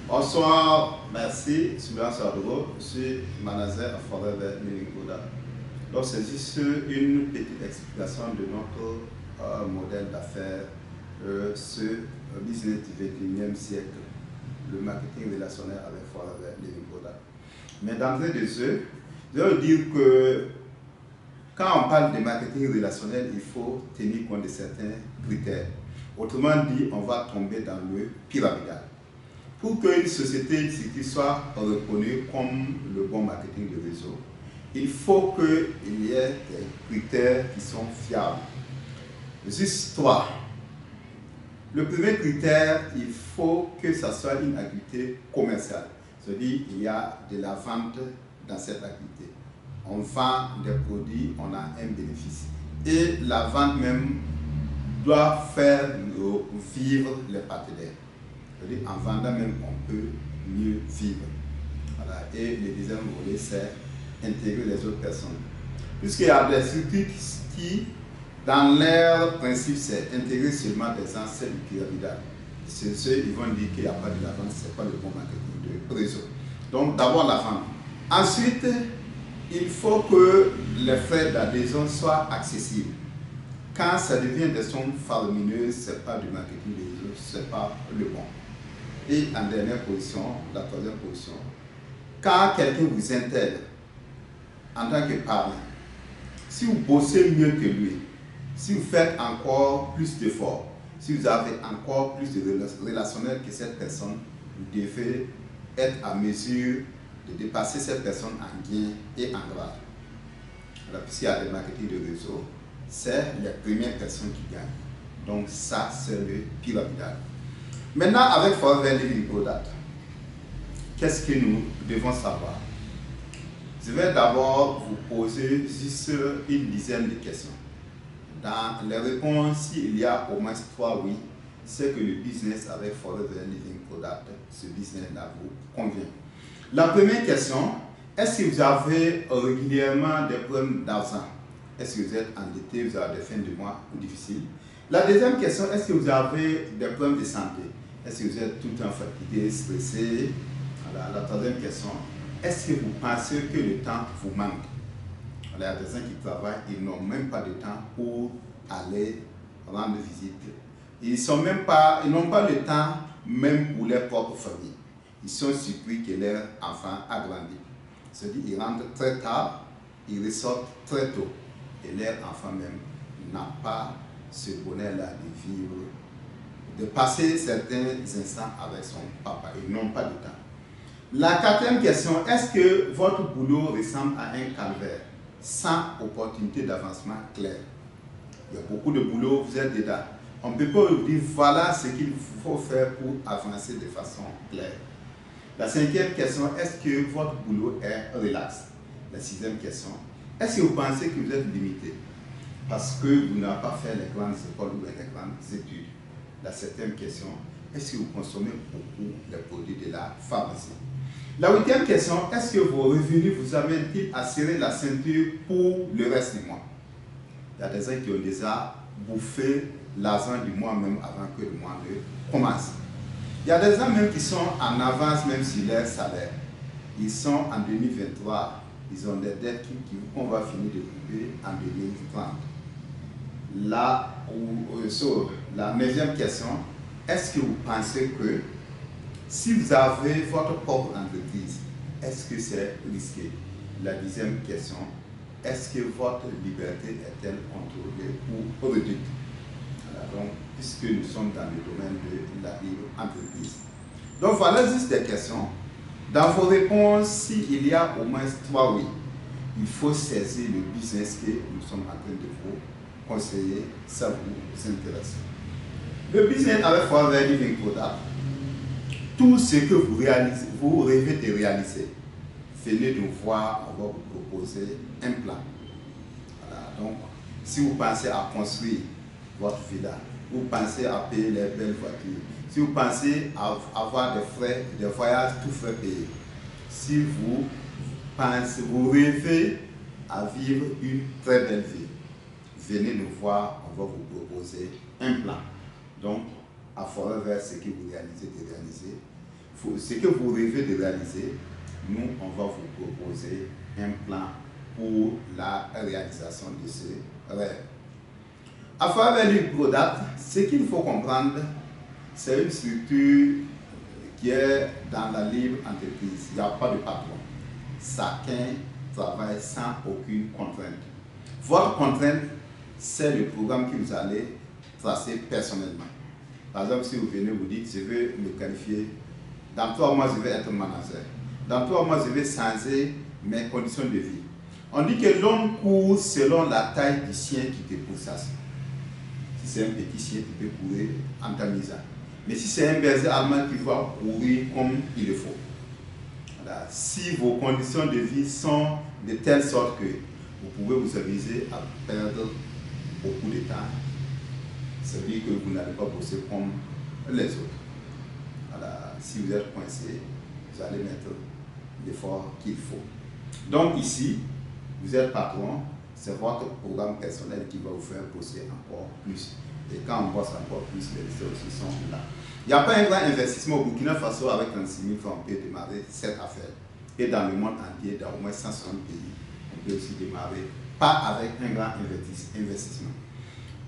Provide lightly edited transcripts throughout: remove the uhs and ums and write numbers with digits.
Bonsoir, merci, Sylvain Sardoro, je suis manager à Forever Living Product. Donc c'est juste une petite explication de notre modèle d'affaires, ce business du 21e siècle, le marketing relationnel avec Forever Living Product. Mais d'entrée de jeu, je veux dire que quand on parle de marketing relationnel, il faut tenir compte de certains critères. Autrement dit, on va tomber dans le pyramidal. Pour qu'une société soit reconnue comme le bon marketing de réseau, il faut qu'il y ait des critères qui sont fiables. Juste trois. Le premier critère, il faut que ça soit une activité commerciale. C'est-à-dire qu'il y a de la vente dans cette activité. On vend des produits, on a un bénéfice. Et la vente même doit faire vivre les partenaires. En vendant même, on peut mieux vivre. Voilà. Et le deuxième volet, c'est intégrer les autres personnes. Puisqu'il y a des structures qui, dans leur principe, c'est intégrer seulement des gens, c'est du pyramidal. C'est ceux qui vont dire qu'il n'y a pas de la vente, ce n'est pas le bon marketing de réseau. Donc, d'abord la vente. Ensuite, il faut que les frais d'adhésion soient accessibles. Quand ça devient des sommes faramineuses, ce n'est pas du marketing de réseau, ce n'est pas le bon. Et en dernière position, la troisième position, quand quelqu'un vous intègre en tant que parent, si vous bossez mieux que lui, si vous faites encore plus d'efforts, si vous avez encore plus de relationnel que cette personne, vous devez être à mesure de dépasser cette personne en gain et en grade. Puisqu'il y a des marketing de réseau, c'est les premières personnes qui gagnent. Donc ça, c'est le pyramidal. Maintenant, avec Forever Living Product, qu'est-ce que nous devons savoir? Je vais d'abord vous poser juste une dizaine de questions. Dans les réponses, s'il y a au moins 3 oui, c'est que le business avec Forever Living Product, ce business-là vous convient. La première question, est-ce que vous avez régulièrement des problèmes d'argent? Est-ce que vous êtes endetté, vous avez des fins de mois difficiles? La deuxième question, est-ce que vous avez des problèmes de santé? Est-ce que vous êtes tout le temps fatigué, stressé? Voilà. La troisième question, est-ce que vous pensez que le temps vous manque? Voilà, il y a des gens qui travaillent, ils n'ont même pas de temps pour aller rendre visite. Ils n'ont pas le temps même pour leur propre famille. Ils sont surpris que leur enfant a grandi. C'est-à-dire qu'ils rentrent très tard, ils ressortent très tôt. Et leur enfant même n'a pas ce bonheur-là de vivre, de passer certains instants avec son papa. Ils n'ont pas de temps. La quatrième question, est-ce que votre boulot ressemble à un calvaire sans opportunité d'avancement clair? Il y a beaucoup de boulot, vous êtes dedans. On ne peut pas vous dire voilà ce qu'il faut faire pour avancer de façon claire. La cinquième question, est-ce que votre boulot est relax? La sixième question, est-ce que vous pensez que vous êtes limité parce que vous n'avez pas fait les grandes écoles ou les grandes études? La septième question, est-ce que vous consommez beaucoup les produits de la pharmacie? La huitième question, est-ce que vos revenus vous amènent-ils à serrer la ceinture pour le reste du mois? Il y a des gens qui ont déjà bouffé l'argent du mois même avant que le mois ne commence. Il y a des gens même qui sont en avance même sur leur salaire. Ils sont en 2023, ils ont des dettes qu'on va finir de couper en 2030. La neuvième question, est-ce que vous pensez que si vous avez votre propre entreprise, est-ce que c'est risqué? La dixième question, est-ce que votre liberté est-elle contrôlée ou réduite? Voilà, donc, puisque nous sommes dans le domaine de la libre entreprise. Donc voilà juste des questions. Dans vos réponses, s'il y a au moins 3 oui, il faut saisir le business que nous sommes en train de vous conseiller, ça vous intéresse. Le business avec Forever Living Product, tout ce que vous réalisez, vous rêvez de réaliser, venez nous voir, on va vous proposer un plan. Voilà, donc, si vous pensez à construire votre villa, vous pensez à payer les belles voitures, si vous pensez à avoir des voyages tout frais payés, si vous rêvez à vivre une très belle vie, venez nous voir, on va vous proposer un plan. Donc, à Forever, ce que vous réalisez, de réaliser. ce que vous rêvez de réaliser, nous, on va vous proposer un plan pour la réalisation de ce rêve. À travers l'UPRODAT, ce qu'il faut comprendre, c'est une structure qui est dans la libre entreprise. Il n'y a pas de patron. Chacun travaille sans aucune contrainte. Votre contrainte, c'est le programme que vous allez tracer personnellement. Par exemple, si vous venez vous dites, je veux me qualifier, dans 3 mois, je vais être manager. Dans 3 mois, je vais changer mes conditions de vie. On dit que l'homme court selon la taille du chien qui te pourchasse. Si c'est un petit chien, tu peux courir en tamisant. Mais si c'est un berger allemand qui va courir comme il le faut. Voilà. Si vos conditions de vie sont de telle sorte que vous pouvez vous amuser à perdre beaucoup de temps, ça veut dire que vous n'allez pas bosser comme les autres. Voilà. Si vous êtes coincé, vous allez mettre l'effort qu'il faut. Donc ici, vous êtes patron, c'est votre programme personnel qui va vous faire bosser encore plus. Et quand on bosse encore plus, les résultats aussi sont là. Il n'y a pas un grand investissement au Burkina Faso avec 36 000 francs, on peut démarrer cette affaire. Et dans le monde entier, dans au moins 160 pays, on peut aussi démarrer, pas avec un grand investissement.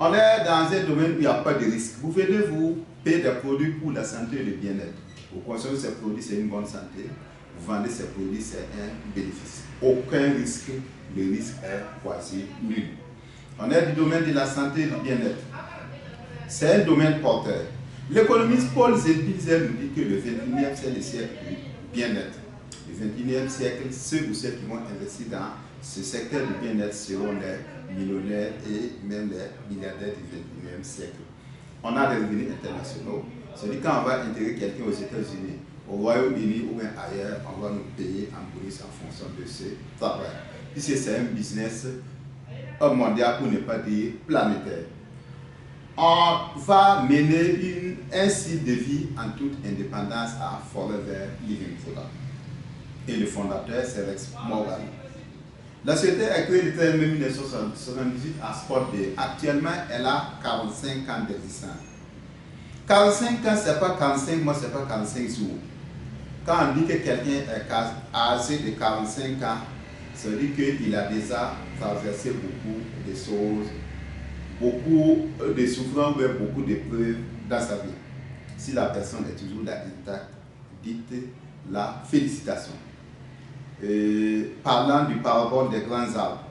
On est dans un domaine où il n'y a pas de risque. Vous venez vous payer des produits pour la santé et le bien-être. Vous consommez ces produits, c'est une bonne santé. Vous vendez ces produits, c'est un bénéfice. Aucun risque, le risque est quasi nul. On est du domaine de la santé et du bien-être. C'est un domaine porteur. L'économiste Paul Zepilzer nous dit que le 21e c'est le siècle du bien-être. Le 21e siècle, ceux ou celles qui vont investir dans ce secteur du bien-être seront les millionnaires et même les milliardaires du 21e siècle. On a des revenus internationaux. C'est-à-dire quand on va intégrer quelqu'un aux États-Unis, au Royaume-Uni ou bien ailleurs, on va nous payer en bonus en fonction de ce travail. Puisque c'est un business mondial pour ne pas dire planétaire. On va mener un style de vie en toute indépendance à Forever Living Product. Et le fondateur, c'est Rex Morgan. La société a créé le 13 mai 1978 à Sport Day. Actuellement, elle a 45 ans d'existence. 45 ans, ce n'est pas 45 mois, ce n'est pas 45 jours. Quand on dit que quelqu'un est âgé de 45 ans, ça veut dire qu'il a déjà traversé beaucoup de choses, beaucoup de souffrances, beaucoup d'épreuves dans sa vie. Si la personne est toujours là intacte, dites la félicitation. Parlant du parabole des grands arbres,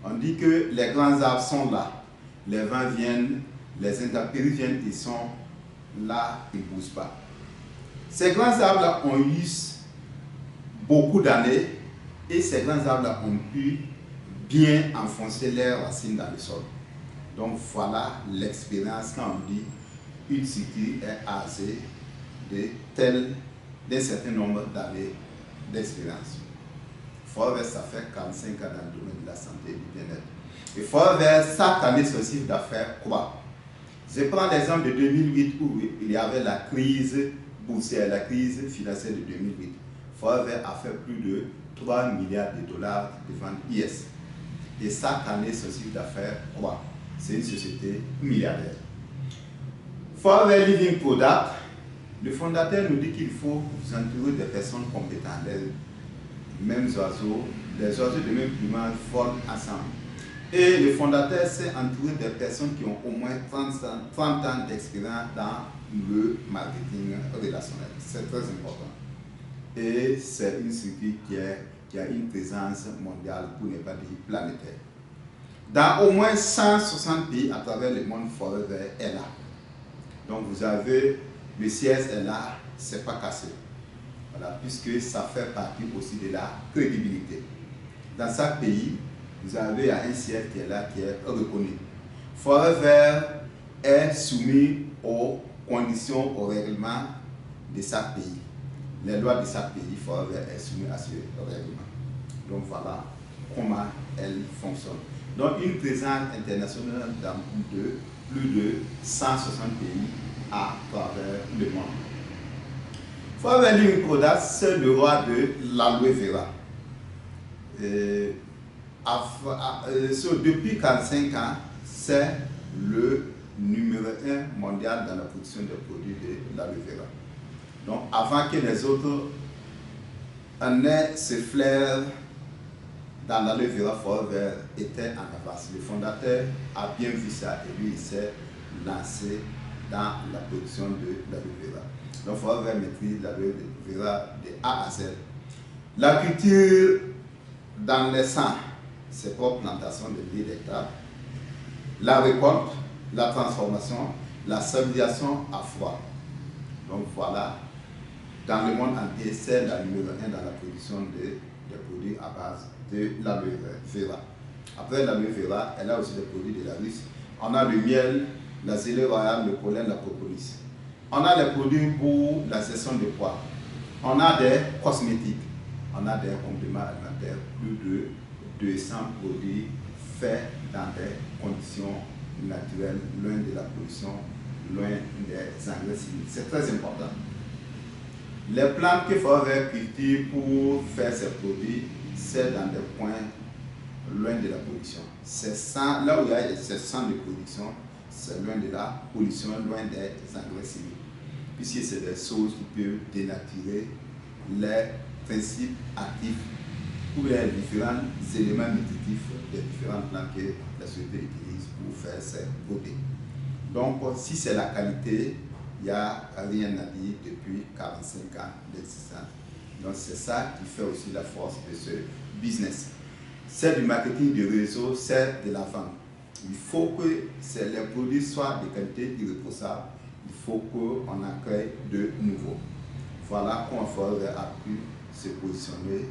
on dit que les grands arbres sont là, les vents viennent, les intempéries viennent, ils sont là, ils ne bougent pas. Ces grands arbres-là ont eu beaucoup d'années et ces grands arbres-là ont pu bien enfoncer leurs racines dans le sol. Donc voilà l'expérience quand on dit une cycle est âgée d'un certain nombre d'années d'expérience. Forever, ça fait 45 ans dans le domaine de la santé et du bien-être. Et Forever, chaque année, son chiffre d'affaires croît. Je prends l'exemple de 2008 où il y avait la crise boursière, la crise financière de 2008. Forever a fait plus de 3 milliards de dollars de ventes IS. Et chaque année, son chiffre d'affaires croît. C'est une société milliardaire. Forever Living Product, le fondateur nous dit qu'il faut vous entourer des personnes compétentes, les mêmes oiseaux, les oiseaux de même plumage volent ensemble. Et le fondateur s'est entouré des personnes qui ont au moins 30 ans d'expérience dans le marketing relationnel. C'est très important. Et c'est une structure qui a une présence mondiale, pour ne pas dire planétaire. Dans au moins 160 pays à travers le monde, Forever est là. Donc vous avez le siège est là, c'est pas cassé. Voilà, puisque ça fait partie aussi de la crédibilité. Dans chaque pays, vous avez un siège qui est là, qui est reconnu. Forever est soumis aux conditions, aux règlements de chaque pays. Les lois de chaque pays, Forever est soumis à ce règlement. Donc voilà comment elle fonctionne. Donc une présence internationale dans plus de 160 pays à travers le monde. Forever Living Product, c'est le roi de l'aloe vera. Depuis 45 ans, c'est le numéro 1 mondial dans la production des produits de l'aloe vera. Donc avant que les autres aient ce flair dans l'aloe vera, Forever était en avance. Le fondateur a bien vu ça et lui il s'est lancé dans la production de l'aloe vera. Donc Forever maîtrise l'aloe vera de A à Z. La culture dans les champs, ses propres plantations de 10 hectares. La récolte, la transformation, la stabilisation à froid. Donc voilà, dans le monde entier, c'est la numéro 1 dans la production des produits à base de l'aloe vera. Après l'aloe vera, elle a aussi des produits de la Russie. On a le miel, la gelée royale, le pollen, la propolis. On a les produits pour la gestion de poids. On a des cosmétiques. On a des compléments alimentaires, plus de 200 produits faits dans des conditions naturelles, loin de la pollution, loin des engrais chimiques. C'est très important. Les plantes que Forever cultive pour faire ces produits, c'est dans des points loin de la pollution. Là où il y a ces centres de production, c'est loin de la pollution, loin des engrais chimiques. Puisque c'est des choses qui peuvent dénaturer les principes actifs ou les différents éléments nutritifs des différentes plantes que la société utilise pour faire ses produits. Donc, si c'est la qualité, il n'y a rien à dire depuis 45 ans d'existence. Donc, c'est ça qui fait aussi la force de ce business. C'est du marketing de réseau, c'est de la vente. Il faut que les produits soient de qualité irréprochable. Il faut qu'on accueille de nouveau. Voilà comment Forever a pu se positionner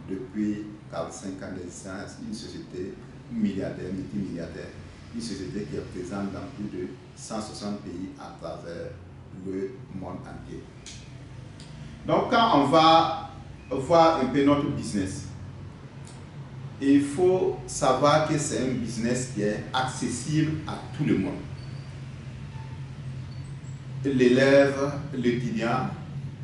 depuis 45 ans d'existence, une société milliardaire, multimilliardaire, une société qui est présente dans plus de 160 pays à travers le monde entier. Donc quand on va voir un peu notre business, il faut savoir que c'est un business qui est accessible à tout le monde. L'élève, l'étudiant,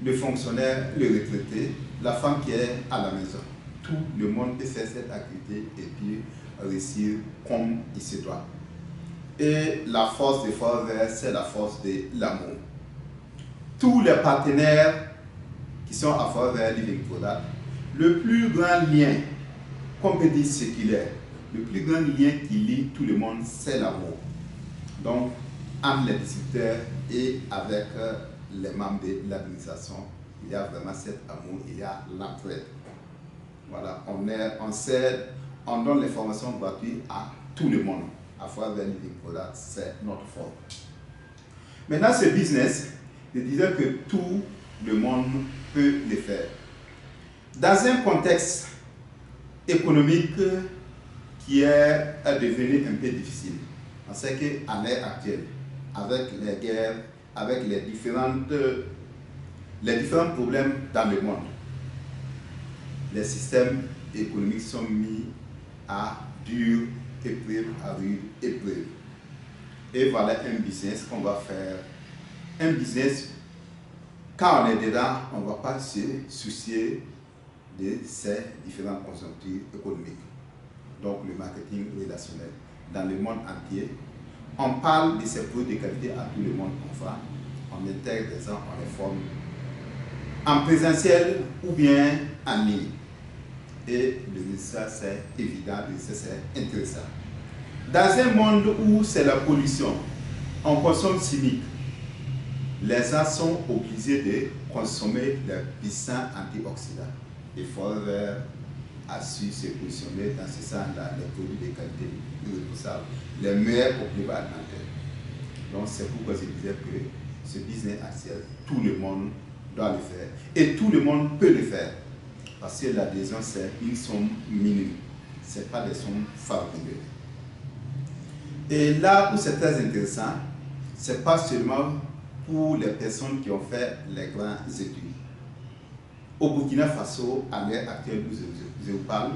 le fonctionnaire, le retraité, la femme qui est à la maison. Tout le monde peut faire cette activité et puis réussir comme il se doit. Et la force de Forever, c'est la force de l'amour. Tous les partenaires qui sont à Forever Living Product, le plus grand lien, qu'on peut dire séculaire, le plus grand lien qui lie tout le monde, c'est l'amour. Donc, entre les distributeurs et avec les membres de l'administration, il y a vraiment cet amour, il y a l'entraide. Voilà, on s'aide, on donne les formations gratuites à tout le monde. À Forever Living Product, c'est notre force. Maintenant, ce business, je disais que tout le monde peut le faire. Dans un contexte économique qui est devenu un peu difficile, on sait qu'à l'ère actuelle, avec les guerres, avec les différents problèmes dans le monde, les systèmes économiques sont mis à dure épreuve, à rude épreuve. Et voilà un business qu'on va faire. Un business, quand on est dedans, on ne va pas se soucier de ces différentes conjonctures économiques. Donc le marketing relationnel dans le monde entier. On parle de ces produits de qualité à tout le monde qu'on va. On intègre des gens, on les forme en présentiel ou bien en ligne. Et le résultat, c'est évident, le résultat, c'est intéressant. Dans un monde où c'est la pollution, on consomme chimique, les gens sont obligés de consommer les puissants antioxydants. Et Forever a su se positionner dans ce sens dans les produits de qualité irréprochable, les meilleurs compléments alimentaires. Donc c'est pourquoi je disais que ce business actuel, tout le monde doit le faire. Et tout le monde peut le faire. Parce que l'adhésion, c'est une somme minime. Ce n'est pas des sommes faramineuses. Et là où c'est très intéressant, ce n'est pas seulement pour les personnes qui ont fait les grandes études. Au Burkina Faso, à l'ère actuelle où je vous parle,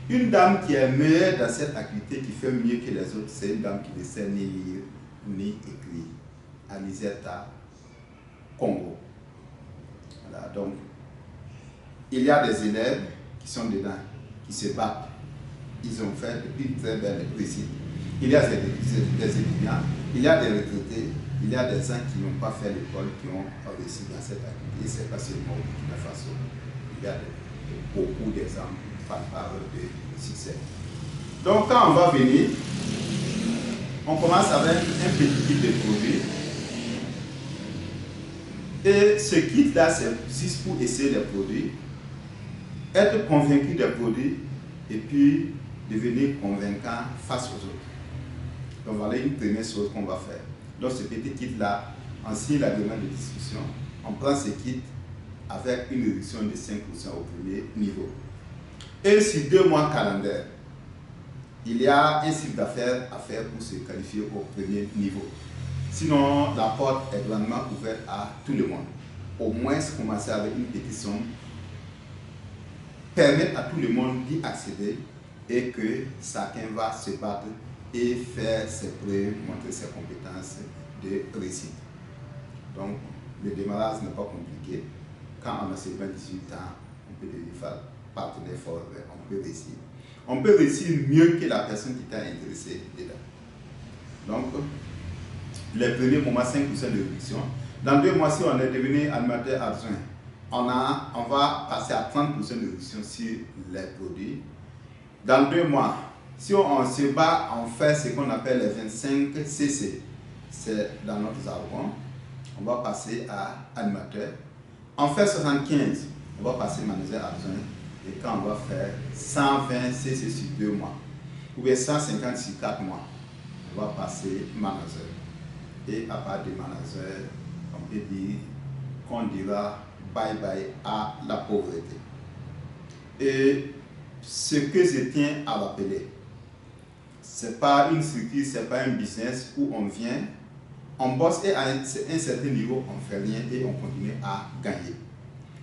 une dame qui est meilleure dans cette activité, qui fait mieux que les autres, c'est une dame qui ne sait ni lire ni écrire. Aniseta Congo. Voilà, donc, il y a des élèves qui sont dedans, qui se battent. Ils ont fait une très belle réussite. Il y a des étudiants, il y a des retraités, il y a des gens qui n'ont pas fait l'école, qui ont réussi dans cette activité. C'est pas seulement au Burkina Faso. Il y a beaucoup d'exemples palpables de succès. Donc quand on va venir, on commence avec un petit kit de produits. Et ce kit-là, c'est juste pour essayer les produits, être convaincu des produits et puis devenir convaincant face aux autres. Donc voilà une première chose qu'on va faire. Donc ce petit kit-là, on signe la demande de discussion, on prend ce kit avec une réduction de 5% au premier niveau. Et sur 2 mois calendaires, il y a un chiffre d'affaires à faire pour se qualifier au premier niveau. Sinon, la porte est grandement ouverte à tout le monde. Au moins, commencer avec une petite somme, permettre à tout le monde d'y accéder et que chacun va se battre et faire ses preuves, montrer ses compétences de réussite. Donc, le démarrage n'est pas compliqué. Quand on a seulement 18 ans, on peut devenir partenaire fort, on peut réussir. On peut réussir mieux que la personne qui t'a intéressé dedans. Donc, les premiers moments, 5% de réduction. Dans 2 mois, si on est devenu animateur adjoint, on va passer à 30% de réduction sur les produits. Dans 2 mois, si on se bat, on fait ce qu'on appelle les 25 CC. C'est dans notre jargon. On va passer à animateur. On fait 75, on va passer manager adjoint. Et quand on va faire 120 CC sur 2 mois, ou bien 150 sur 4 mois, on va passer manager. Et à part de manager, on peut dire qu'on dira bye bye à la pauvreté. Et ce que je tiens à rappeler, ce n'est pas une structure, ce n'est pas un business où on vient, on bosse et à un certain niveau, on ne fait rien et on continue à gagner.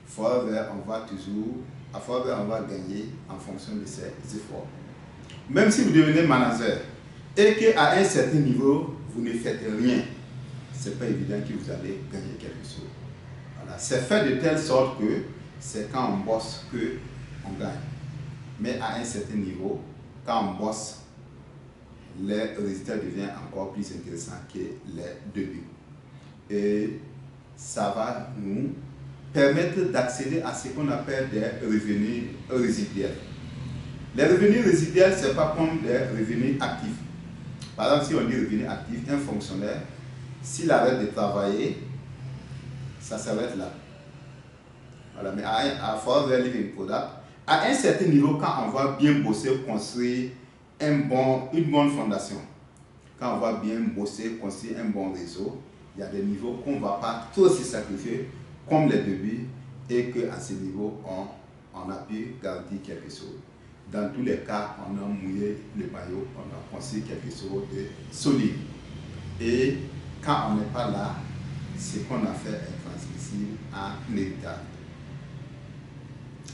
Forever, on va toujours, à Forever, on va gagner en fonction de ses efforts. Même si vous devenez manager et qu'à un certain niveau, vous ne faites rien, ce n'est pas évident que vous allez gagner quelque chose. Voilà. C'est fait de telle sorte que c'est quand on bosse qu'on gagne. Mais à un certain niveau, quand on bosse, les résultats deviennent encore plus intéressants que les débuts. Et ça va nous permettre d'accéder à ce qu'on appelle des revenus résiduels. Les revenus résiduels, ce n'est pas comme des revenus actifs. Par exemple, si on dit revenu actif, un fonctionnaire, s'il arrête de travailler, ça s'arrête là. Voilà. Mais à Forever Living Product, à un certain niveau, quand on va bien bosser, construire une bonne fondation, quand on va bien bosser, construire un bon réseau, il y a des niveaux qu'on ne va pas trop se sacrifier comme les débuts et qu'à ce niveau, on a pu garantir quelque chose. Dans tous les cas, on a mouillé le maillot, on a construit quelque chose de solide. Et quand on n'est pas là, ce qu'on a fait est transmissible en héritage.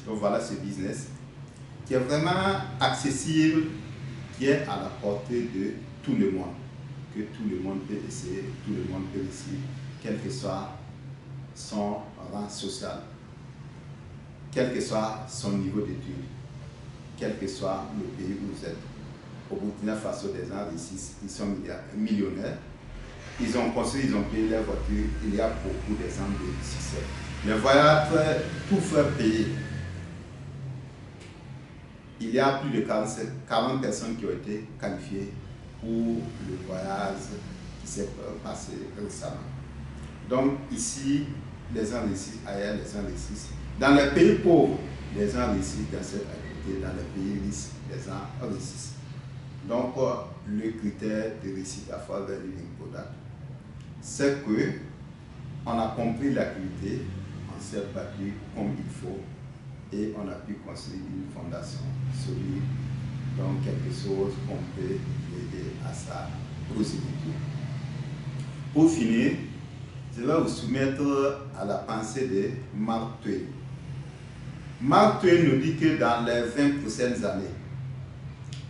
Donc voilà ce business qui est vraiment accessible, qui est à la portée de tout le monde, que tout le monde peut essayer, tout le monde peut réussir, quel que soit son rang social, quel que soit son niveau d'études, quel que soit le pays où vous êtes. Au Burkina Faso, des gens réussissent, ils sont millionnaires, ils ont construit, ils ont payé leur voiture, il y a beaucoup d'exemples de succès. Les voyages, tout faire payer. Il y a plus de 40 personnes qui ont été qualifiées pour le voyage qui s'est passé récemment. Donc ici, les gens réussissent, ailleurs les gens réussissent. Dans les pays pauvres, les gens réussissent dans cette activité, dans les pays riches, les gens réussissent. Donc le critère de réussite à Forever Living Product, c'est que on a compris l'activité, on s'est battu comme il faut et on a pu construire une fondation solide, donc quelque chose qu'on peut aider à sa prosécution. Pour finir, je vais vous soumettre à la pensée de Mark Twain. Mark Twain nous dit que dans les 20 prochaines années,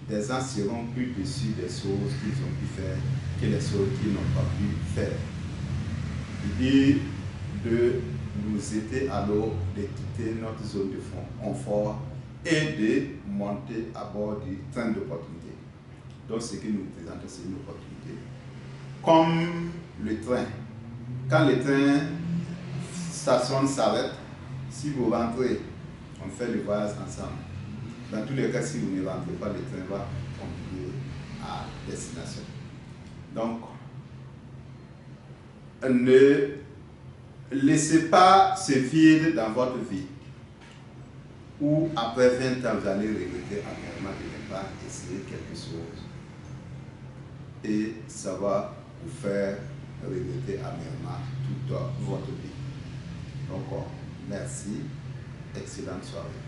des gens seront plus déçus des choses qu'ils ont pu faire que les choses qu'ils n'ont pas pu faire. Il dit de nous aider alors de quitter notre zone de confort et de monter à bord du train d'opportunité. Donc ce que nous présentons, c'est une opportunité. Comme le train. Quand le train stationne, s'arrête, si vous rentrez, on fait le voyage ensemble. Dans tous les cas, si vous ne rentrez pas, le train va continuer à destination. Donc, ne laissez pas ce vide dans votre vie où après 20 ans, vous allez regretter amèrement de ne pas essayer quelque chose. Et ça va vous faire regretter amèrement toute votre vie. Donc, merci. Excellente soirée.